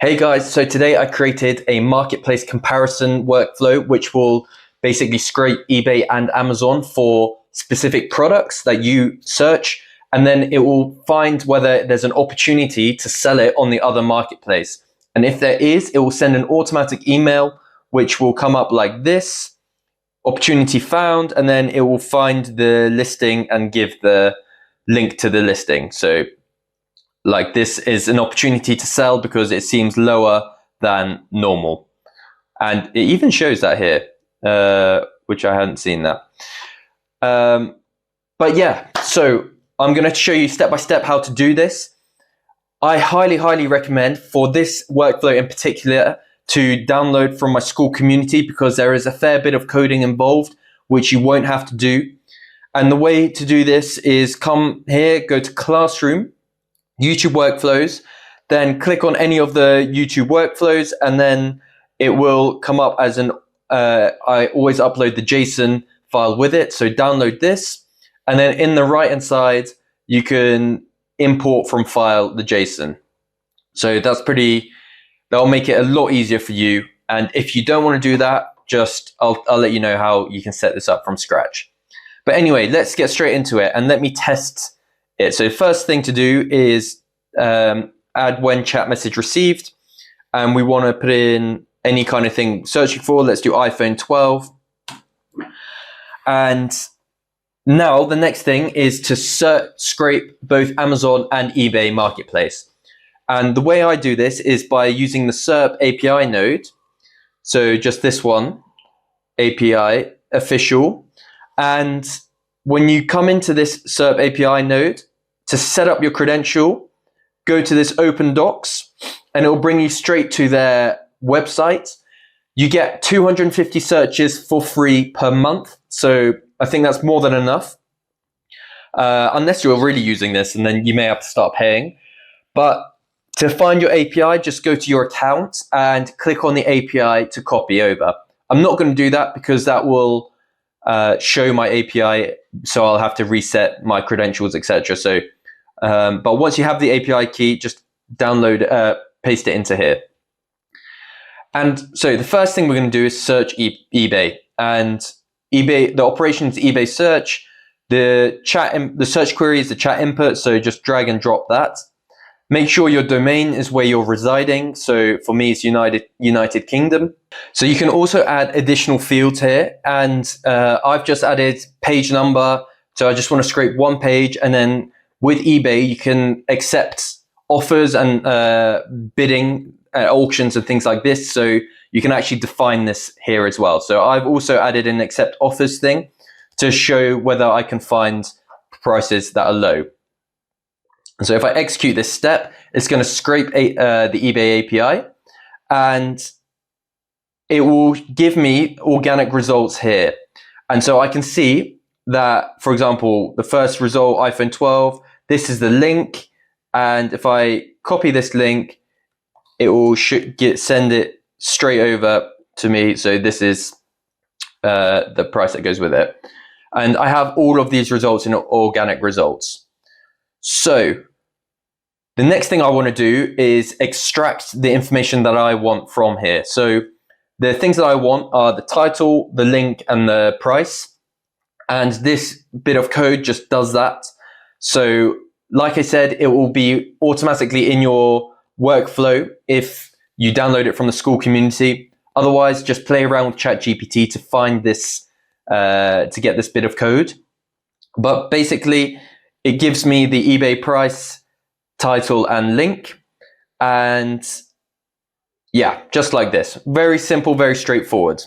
Hey guys, so today I created a marketplace comparison workflow which will basically scrape eBay and Amazon for specific products that you search, and then it will find whether there's an opportunity to sell it on the other marketplace. And if there is, it will send an automatic email which will come up like this, opportunity found, and then it will find the listing and give the link to the listing. So like this is an opportunity to sell because it seems lower than normal. And it even shows that here, which I hadn't seen that. But yeah, so I'm going to show you step by step how to do this. I highly recommend for this workflow in particular to download from my school community, because there is a fair bit of coding involved, which you won't have to do. And the way to do this is come here, go to Classroom, YouTube workflows, then click on any of the YouTube workflows, and then it will come up as an I always upload the JSON file with it, so download this, and then in the right hand side you can import from file the JSON. So that'll make it a lot easier for you. And if you don't want to do that, just I'll let you know how you can set this up from scratch. But anyway, let's get straight into it and let me test it. So first thing to do is add when chat message received, and we want to put in any kind of thing searching for. Let's do iPhone 12. And now the next thing is to scrape both Amazon and eBay marketplace. And the way I do this is by using the SERP API node. So just this one, API official. And when you come into this SERP API node, to set up your credential, go to this Open Docs, and it will bring you straight to their website. You get 250 searches for free per month. So I think that's more than enough, unless you're really using this, and then you may have to start paying. But to find your API, just go to your account and click on the API to copy over. I'm not going to do that because that will show my API, so I'll have to reset my credentials, etc. So, but once you have the API key, just download, paste it into here. And so the first thing we're going to do is search eBay. And eBay, the operation is eBay search. The search query is the chat input, so just drag and drop that. Make sure your domain is where you're residing. So for me, it's United Kingdom. So you can also add additional fields here. And I've just added page number. So I just want to scrape one page. And then with eBay, you can accept offers and bidding, auctions and things like this. So you can actually define this here as well. So I've also added an accept offers thing to show whether I can find prices that are low. And so if I execute this step, it's going to scrape the eBay API, and it will give me organic results here. And so I can see that, for example, the first result, iPhone 12, this is the link. And if I copy this link, it will send it straight over to me. So this is the price that goes with it. And I have all of these results in organic results. So the next thing I want to do is extract the information that I want from here. So the things that I want are the title, the link, and the price. And this bit of code just does that. So like I said, it will be automatically in your workflow if you download it from the school community. Otherwise, just play around with ChatGPT to find this, to get this bit of code. But basically, it gives me the eBay price, title, and link. And yeah, just like this. Very simple, very straightforward.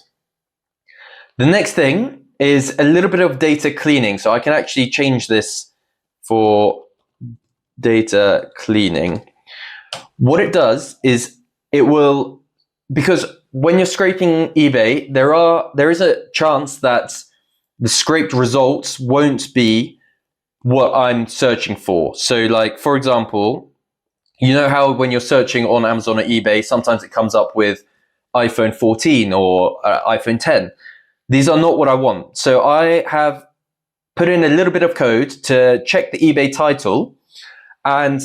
The next thing is a little bit of data cleaning. So I can actually change this for data cleaning. What it does is it will, because when you're scraping eBay, there is a chance that the scraped results won't be what I'm searching for. So like, for example, you know how when you're searching on Amazon or eBay, sometimes it comes up with iPhone 14 or iPhone 10. These are not what I want. So I have put in a little bit of code to check the eBay title. And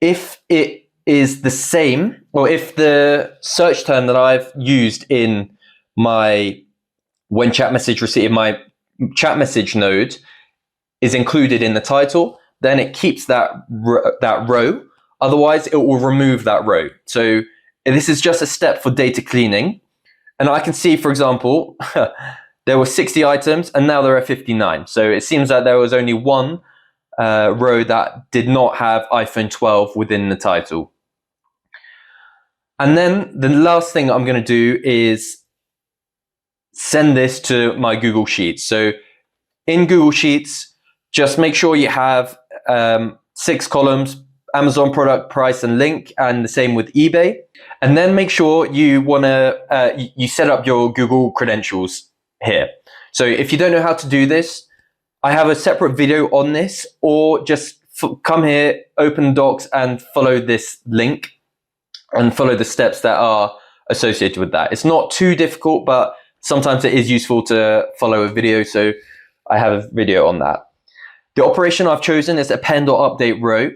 if it is the same, or if the search term that I've used in my when chat message receipt in my chat message node is included in the title, then it keeps that row. Otherwise, it will remove that row. So this is just a step for data cleaning. And I can see, for example, there were 60 items and now there are 59. So it seems that there was only one row that did not have iPhone 12 within the title. And then the last thing I'm going to do is send this to my Google Sheets. So in Google Sheets, just make sure you have 6 columns, Amazon product, price, and link, and the same with eBay. And then make sure you you set up your Google credentials here. So if you don't know how to do this, I have a separate video on this, or just come here, open Docs, and follow this link and follow the steps that are associated with that. It's not too difficult, but sometimes it is useful to follow a video, so I have a video on that. The operation I've chosen is append or update row.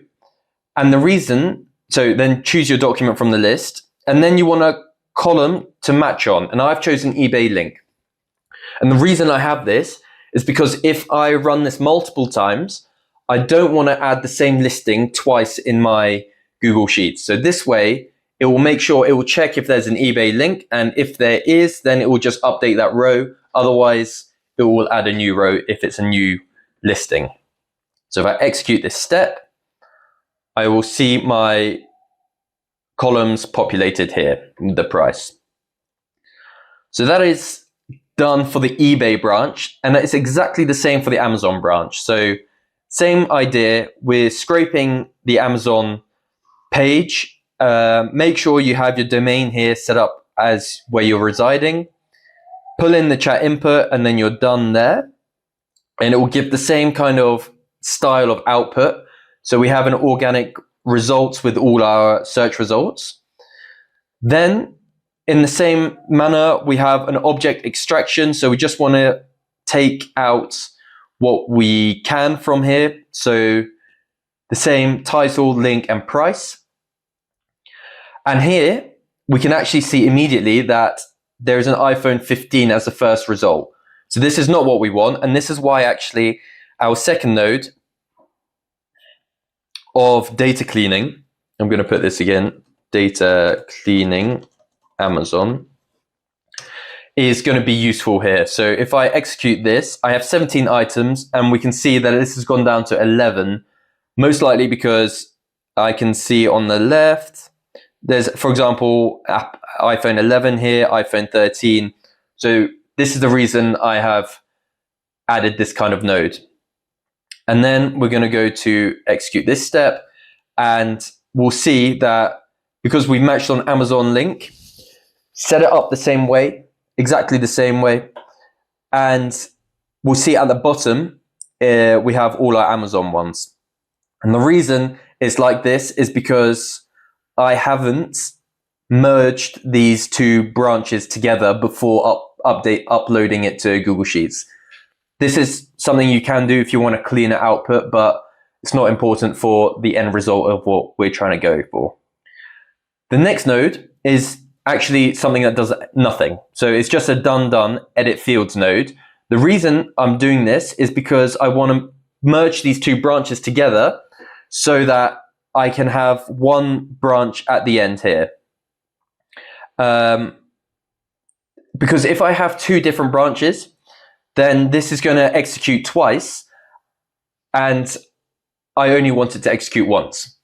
And the reason, so then choose your document from the list, and then you want a column to match on. And I've chosen eBay link. And the reason I have this is because if I run this multiple times, I don't want to add the same listing twice in my Google Sheets. So this way, it will make sure, it will check if there's an eBay link. And if there is, then it will just update that row. Otherwise, it will add a new row if it's a new listing. So if I execute this step, I will see my columns populated here, the price. So that is done for the eBay branch, and it's exactly the same for the Amazon branch. So same idea, we're scraping the Amazon page. Make sure you have your domain here set up as where you're residing. Pull in the chat input, and then you're done there. And it will give the same kind of style of output. So we have an organic results with all our search results. Then in the same manner, we have an object extraction. So we just want to take out what we can from here. So the same title, link, and price. And here we can actually see immediately that there is an iPhone 15 as the first result. So this is not what we want. And this is why actually our second node of data cleaning, I'm going to put this again, data cleaning Amazon, is going to be useful here. So if I execute this, I have 17 items, and we can see that this has gone down to 11, most likely because I can see on the left, there's, for example, iPhone 11 here, iPhone 13. So this is the reason I have added this kind of node. And then we're going to go to execute this step, and we'll see that because we've matched on Amazon link, set it up the same way, exactly the same way. And we'll see at the bottom, we have all our Amazon ones. And the reason it's like this is because I haven't merged these two branches together before uploading it to Google Sheets. This is something you can do if you want a cleaner output, but it's not important for the end result of what we're trying to go for. The next node is actually something that does nothing. So it's just a done edit fields node. The reason I'm doing this is because I want to merge these two branches together so that I can have one branch at the end here. Because if I have two different branches, then this is going to execute twice, and I only want it to execute once.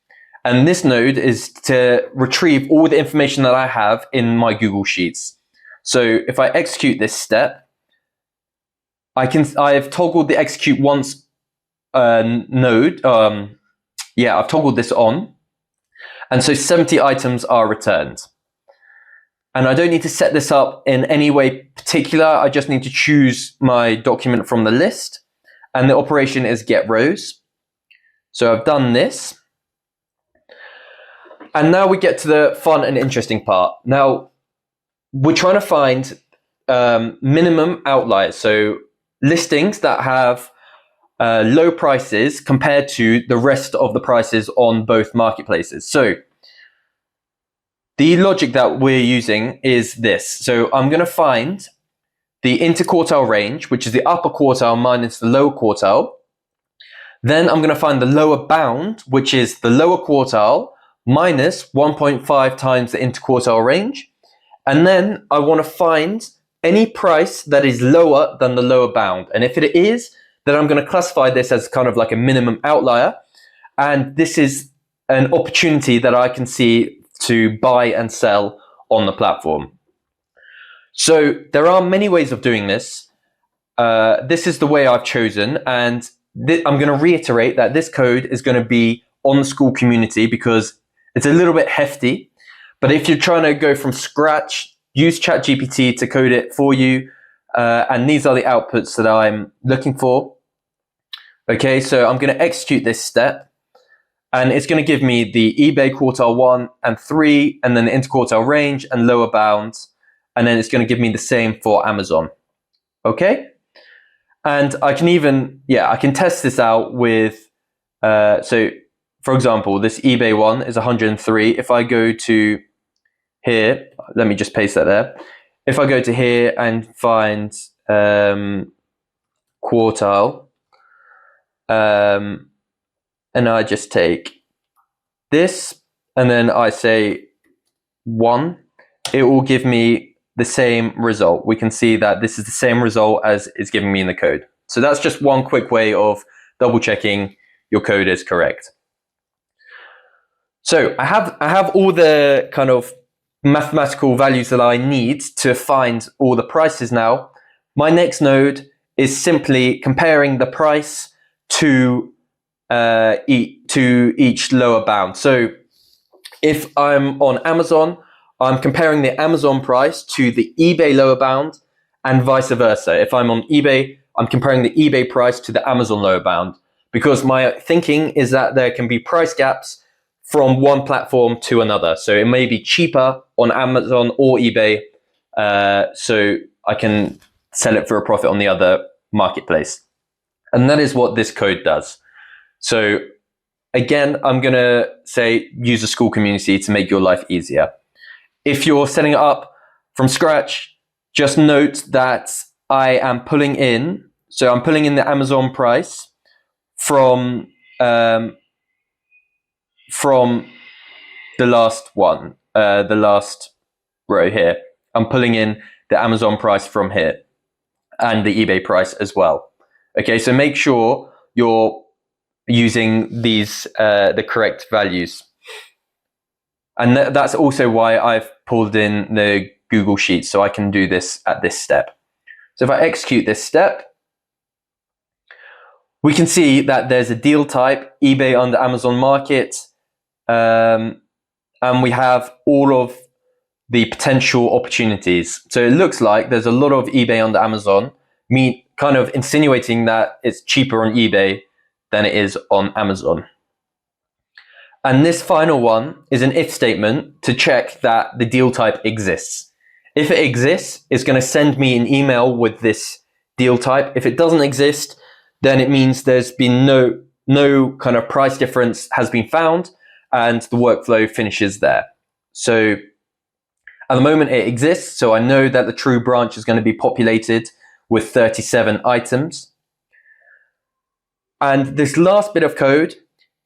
And this node is to retrieve all the information that I have in my Google Sheets. So if I execute this step, I've toggled the execute once node. I've toggled this on. And so 70 items are returned. And I don't need to set this up in any way particular. I just need to choose my document from the list. And the operation is get rows. So I've done this. And now we get to the fun and interesting part. Now, we're trying to find minimum outliers. So listings that have low prices compared to the rest of the prices on both marketplaces. So the logic that we're using is this. So I'm going to find the interquartile range, which is the upper quartile minus the lower quartile. Then I'm going to find the lower bound, which is the lower quartile minus 1.5 times the interquartile range. And then I want to find any price that is lower than the lower bound. And if it is, then I'm going to classify this as kind of like a minimum outlier. And this is an opportunity that I can see to buy and sell on the platform. So there are many ways of doing this. This is the way I've chosen, and I'm going to reiterate that this code is going to be on the school community because it's a little bit hefty. But if you're trying to go from scratch, use ChatGPT to code it for you. And these are the outputs that I'm looking for. Okay, so I'm going to execute this step. And it's going to give me the eBay quartile 1 and 3, and then the interquartile range and lower bounds. And then it's going to give me the same for Amazon. Okay? And I can even, I can test this out with, so for example, this eBay one is 103. If I go to here, let me just paste that there. If I go to here and find quartile, and I just take this, and then I say 1, it will give me the same result. We can see that this is the same result as is giving me in the code. So that's just one quick way of double checking your code is correct. So I have all the kind of mathematical values that I need to find all the prices now. My next node is simply comparing the price to each lower bound. So if I'm on Amazon, I'm comparing the Amazon price to the eBay lower bound, and vice versa. If I'm on eBay, I'm comparing the eBay price to the Amazon lower bound, because my thinking is that there can be price gaps from one platform to another. So it may be cheaper on Amazon or eBay, so I can sell it for a profit on the other marketplace. And that is what this code does. So again, I'm going to say use a school community to make your life easier. If you're setting it up from scratch, just note that I am pulling in, so I'm pulling in the Amazon price from the last one, the last row here. I'm pulling in the Amazon price from here and the eBay price as well. Okay, so make sure you're using these the correct values. And that's also why I've pulled in the Google Sheets, so I can do this at this step. So if I execute this step, we can see that there's a deal type, eBay under Amazon Market, and we have all of the potential opportunities. So it looks like there's a lot of eBay under Amazon, kind of insinuating that it's cheaper on eBay than it is on Amazon. And this final one is an if statement to check that the deal type exists. If it exists, it's going to send me an email with this deal type. If it doesn't exist, then it means there's been no kind of price difference has been found, and the workflow finishes there. So at the moment it exists, so I know that the true branch is going to be populated with 37 items. And this last bit of code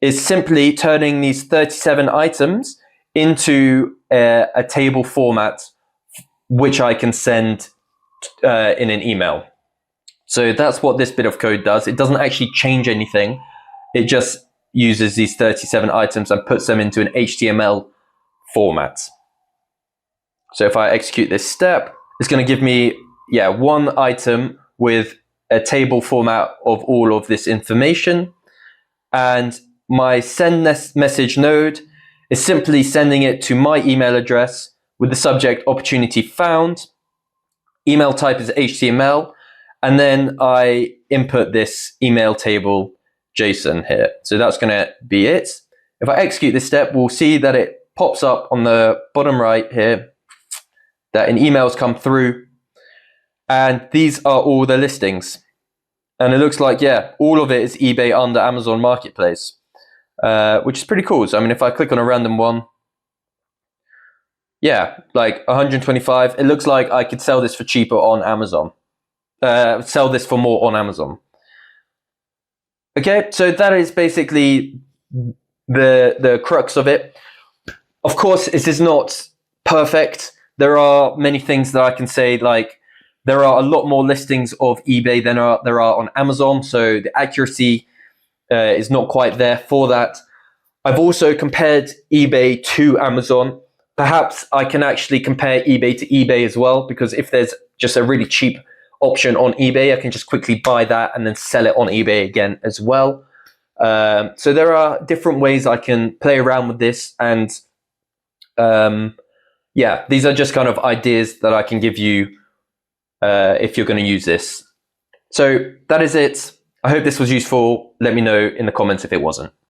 is simply turning these 37 items into a table format, which I can send in an email. So that's what this bit of code does. It doesn't actually change anything. It just uses these 37 items and puts them into an HTML format. So if I execute this step, it's going to give me one item with a table format of all of this information. And my send message node is simply sending it to my email address with the subject opportunity found. Email type is HTML. And then I input this email table JSON here. So that's going to be it. If I execute this step, we'll see that it pops up on the bottom right here that an email's come through. And these are all the listings. And it looks like, all of it is eBay under Amazon Marketplace, which is pretty cool. So, I mean, if I click on a random one, Yeah, like 125. It looks like I could sell this for cheaper on Amazon. Sell this for more on Amazon. Okay, so that is basically the crux of it. Of course, this is not perfect. There are many things that I can say, like there are a lot more listings of eBay than there are on Amazon, so the accuracy is not quite there for that. I've also compared eBay to Amazon. Perhaps I can actually compare eBay to eBay as well, because if there's just a really cheap option on eBay, I can just quickly buy that and then sell it on eBay again as well. So there are different ways I can play around with this, and yeah, these are just kind of ideas that I can give you if you're going to use this. So that is it. I hope this was useful. Let me know in the comments if it wasn't.